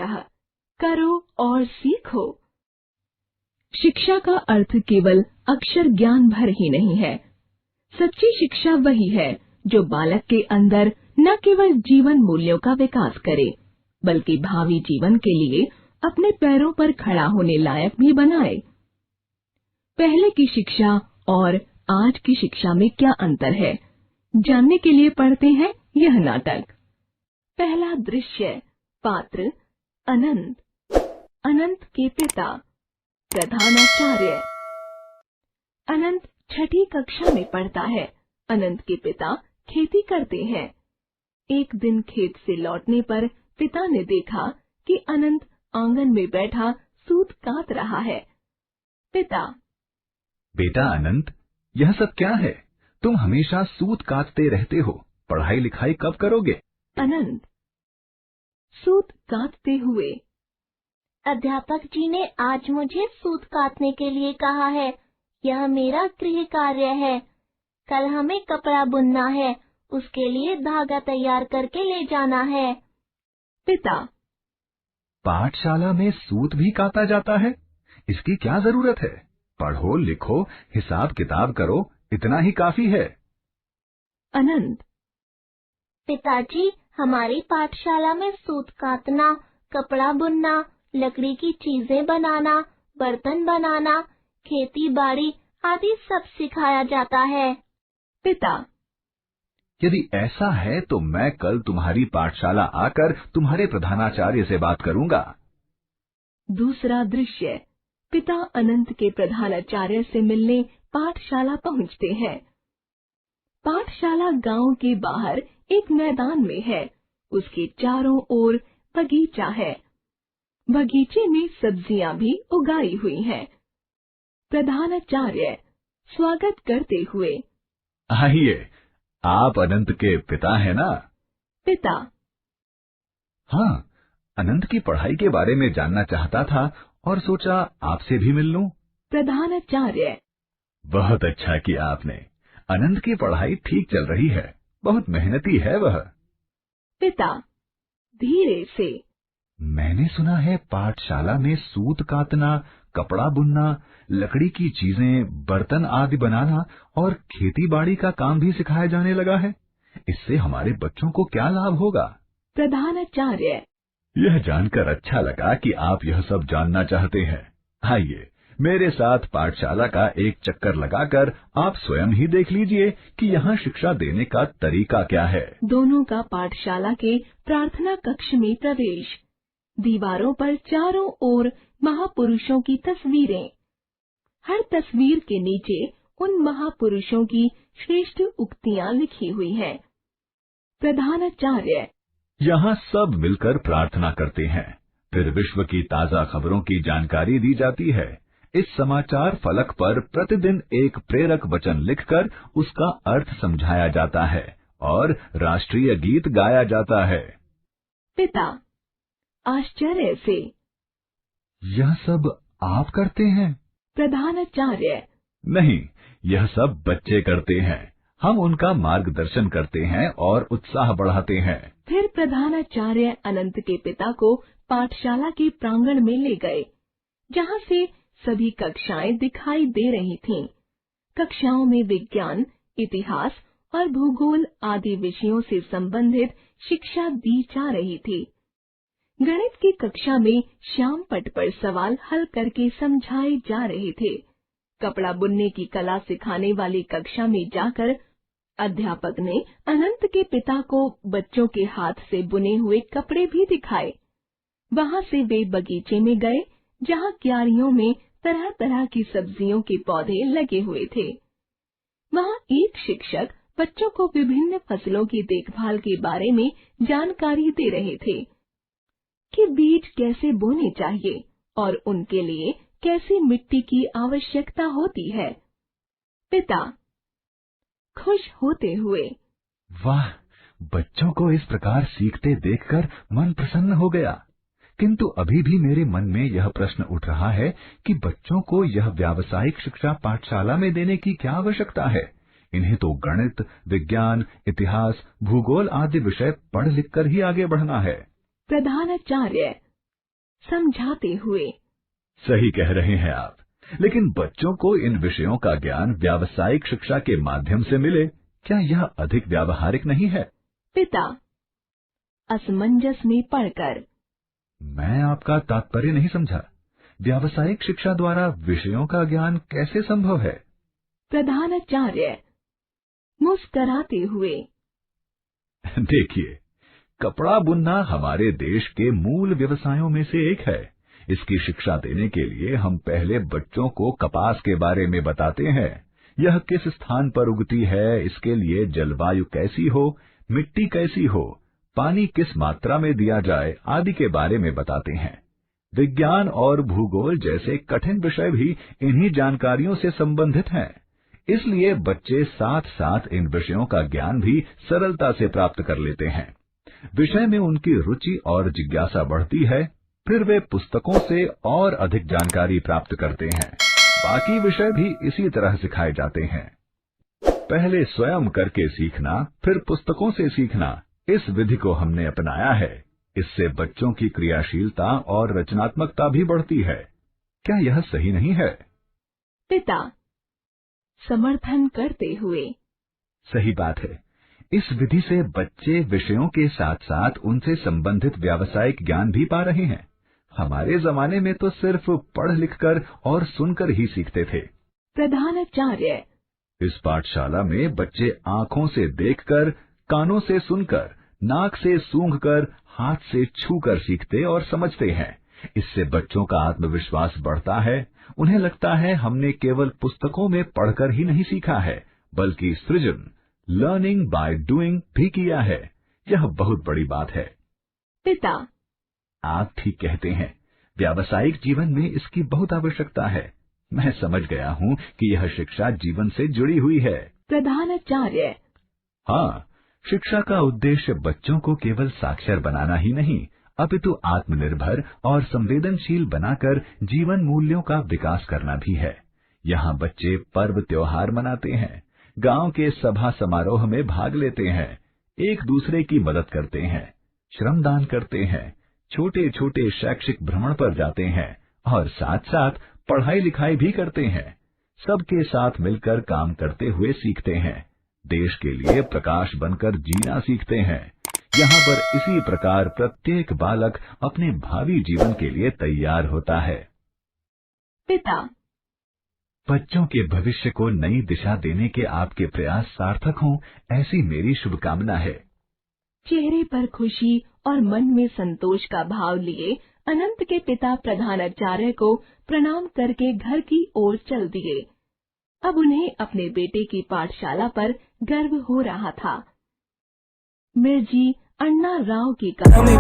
अक्षरः, करो और सीखो। शिक्षा का अर्थ केवल अक्षर ज्ञान भर ही नहीं है। सच्ची शिक्षा वही है जो बालक के अंदर न केवल जीवन मूल्यों का विकास करे, बल्कि भावी जीवन के लिए अपने पैरों पर खड़ा होने लायक भी बनाए। पहले की शिक्षा और आज की शिक्षा में क्या अंतर है, जानने के लिए पढ़ते हैं यह नाटक। पहला दृश्य। पात्र अनंत। अनंत के पिता प्रधानाचार्य। अनंत छठी कक्षा में पढ़ता है। अनंत के पिता खेती करते हैं। एक दिन खेत से लौटने पर पिता ने देखा कि अनंत आंगन में बैठा सूत काट रहा है। पिता। बेटा अनंत, यह सब क्या है? तुम हमेशा सूत काटते रहते हो, पढ़ाई लिखाई कब करोगे? अनंत सूत काटते हुए। अध्यापक जी ने आज मुझे सूत काटने के लिए कहा है। यह मेरा गृह कार्य है। कल हमें कपड़ा बुनना है, उसके लिए धागा तैयार करके ले जाना है। पिता। पाठशाला में सूत भी काटा जाता है? इसकी क्या जरूरत है? पढ़ो लिखो, हिसाब किताब करो, इतना ही काफी है। अनंत। पिताजी, हमारी पाठशाला में सूत काटना, कपड़ा बुनना, लकड़ी की चीजें बनाना, बर्तन बनाना, खेती बाड़ी आदि सब सिखाया जाता है। पिता। यदि ऐसा है तो मैं कल तुम्हारी पाठशाला आकर तुम्हारे प्रधानाचार्य से बात करूंगा। दूसरा दृश्य। पिता अनंत के प्रधानाचार्य से मिलने पाठशाला पहुंचते हैं। पाठशाला गांव के बाहर एक मैदान में है। उसके चारों ओर बगीचा है। बगीचे में सब्जियां भी उगाई हुई हैं। प्रधानाचार्य स्वागत करते हुए। आइए, आप अनंत के पिता हैं ना? पिता। हाँ, अनंत की पढ़ाई के बारे में जानना चाहता था और सोचा आपसे भी मिल लूं। प्रधानाचार्य। बहुत अच्छा किया आपने। अनंत की पढ़ाई ठीक चल रही है, बहुत मेहनती है वह। पिता धीरे से। मैंने सुना है पाठशाला में सूत काटना, कपड़ा बुनना, लकड़ी की चीजें, बर्तन आदि बनाना और खेती बाड़ी का काम भी सिखाया जाने लगा है। इससे हमारे बच्चों को क्या लाभ होगा? प्रधानाचार्य। यह जानकर अच्छा लगा कि आप यह सब जानना चाहते हैं। आइए, मेरे साथ पाठशाला का एक चक्कर लगाकर आप स्वयं ही देख लीजिए कि यहाँ शिक्षा देने का तरीका क्या है। दोनों का पाठशाला के प्रार्थना कक्ष में प्रवेश। दीवारों पर चारों ओर महापुरुषों की तस्वीरें। हर तस्वीर के नीचे उन महापुरुषों की श्रेष्ठ उक्तियां लिखी हुई हैं। प्रधानाचार्य। यहाँ सब मिलकर प्रार्थना करते हैं, फिर विश्व की ताजा खबरों की जानकारी दी जाती है। इस समाचार फलक पर प्रतिदिन एक प्रेरक वचन लिखकर उसका अर्थ समझाया जाता है और राष्ट्रीय गीत गाया जाता है। पिता आश्चर्य से। यह सब आप करते हैं? प्रधानाचार्य। नहीं, यह सब बच्चे करते हैं। हम उनका मार्गदर्शन करते हैं और उत्साह बढ़ाते हैं। फिर प्रधानाचार्य अनंत के पिता को पाठशाला के प्रांगण में ले गए, जहाँ से सभी कक्षाएं दिखाई दे रही थीं। कक्षाओं में विज्ञान, इतिहास और भूगोल आदि विषयों से संबंधित शिक्षा दी जा रही थी। गणित की कक्षा में श्याम पट पर सवाल हल करके समझाए जा रहे थे। कपड़ा बुनने की कला सिखाने वाली कक्षा में जाकर अध्यापक ने अनंत के पिता को बच्चों के हाथ से बुने हुए कपड़े भी दिखाए। वहां से वे बगीचे में गए, जहां क्यारियों में तरह तरह की सब्जियों के पौधे लगे हुए थे। वहां एक शिक्षक बच्चों को विभिन्न फसलों की देखभाल के बारे में जानकारी दे रहे थे कि बीज कैसे बोने चाहिए और उनके लिए कैसी मिट्टी की आवश्यकता होती है। पिता खुश होते हुए। वाह, बच्चों को इस प्रकार सीखते देखकर मन प्रसन्न हो गया। किंतु अभी भी मेरे मन में यह प्रश्न उठ रहा है कि बच्चों को यह व्यावसायिक शिक्षा पाठशाला में देने की क्या आवश्यकता है? इन्हें तो गणित, विज्ञान, इतिहास, भूगोल आदि विषय पढ़ लिख कर ही आगे बढ़ना है। प्रधानाचार्य। समझाते हुए। सही कह रहे हैं आप, लेकिन बच्चों को इन विषयों का ज्ञान व्यावसायिक शिक्षा के माध्यम से मिले, क्या यह अधिक व्यावहारिक नहीं है? पिता असमंजस में पड़कर। मैं आपका तात्पर्य नहीं समझा। व्यावसायिक शिक्षा द्वारा विषयों का ज्ञान कैसे संभव है? प्रधानाचार्य मुस्कराते हुए। देखिए, कपड़ा बुनना हमारे देश के मूल व्यवसायों में से एक है। इसकी शिक्षा देने के लिए हम पहले बच्चों को कपास के बारे में बताते हैं। यह किस स्थान पर उगती है, इसके लिए जलवायु कैसी हो, मिट्टी कैसी हो, पानी किस मात्रा में दिया जाए आदि के बारे में बताते हैं। विज्ञान और भूगोल जैसे कठिन विषय भी इन्हीं जानकारियों से संबंधित हैं। इसलिए बच्चे साथ साथ इन विषयों का ज्ञान भी सरलता से प्राप्त कर लेते हैं। विषय में उनकी रुचि और जिज्ञासा बढ़ती है, फिर वे पुस्तकों से और अधिक जानकारी प्राप्त करते हैं। बाकी विषय भी इसी तरह सिखाए जाते हैं। पहले स्वयं करके सीखना, फिर पुस्तकों से सीखना, इस विधि को हमने अपनाया है। इससे बच्चों की क्रियाशीलता और रचनात्मकता भी बढ़ती है। क्या यह सही नहीं है? पिता समर्थन करते हुए। सही बात है। इस विधि से बच्चे विषयों के साथ साथ उनसे संबंधित व्यावसायिक ज्ञान भी पा रहे हैं। हमारे जमाने में तो सिर्फ पढ़ लिखकर और सुनकर ही सीखते थे। प्रधानाचार्य इस पाठशाला में बच्चे आँखों से देखकर, कानों से सुनकर, नाक से सूंघकर, हाथ से छूकर सीखते और समझते हैं। इससे बच्चों का आत्मविश्वास बढ़ता है। उन्हें लगता है हमने केवल पुस्तकों में पढ़कर ही नहीं सीखा है, बल्कि सृजन, लर्निंग बाय डूइंग भी किया है। यह बहुत बड़ी बात है। पिता आप ठीक कहते हैं। व्यावसायिक जीवन में इसकी बहुत आवश्यकता है। मैं समझ गया हूँ कि यह शिक्षा जीवन से जुड़ी हुई है। प्रधानाचार्य हाँ, शिक्षा का उद्देश्य बच्चों को केवल साक्षर बनाना ही नहीं, अपितु आत्मनिर्भर और संवेदनशील बनाकर जीवन मूल्यों का विकास करना भी है। यहाँ बच्चे पर्व त्योहार मनाते हैं, गांव के सभा समारोह में भाग लेते हैं, एक दूसरे की मदद करते हैं, श्रमदान करते हैं, छोटे छोटे शैक्षिक भ्रमण पर जाते हैं और साथ साथ पढ़ाई लिखाई भी करते हैं। सबके साथ मिलकर काम करते हुए सीखते हैं। देश के लिए प्रकाश बनकर जीना सीखते हैं। यहाँ पर इसी प्रकार प्रत्येक बालक अपने भावी जीवन के लिए तैयार होता है। पिता बच्चों के भविष्य को नई दिशा देने के आपके प्रयास सार्थक हों, ऐसी मेरी शुभकामना है। चेहरे पर खुशी और मन में संतोष का भाव लिए अनंत के पिता प्रधानाचार्य को प्रणाम करके घर की ओर चल दिए। अब उन्हें अपने बेटे की पाठशाला पर गर्व हो रहा था। मिर्जी अन्ना राव की कहानी।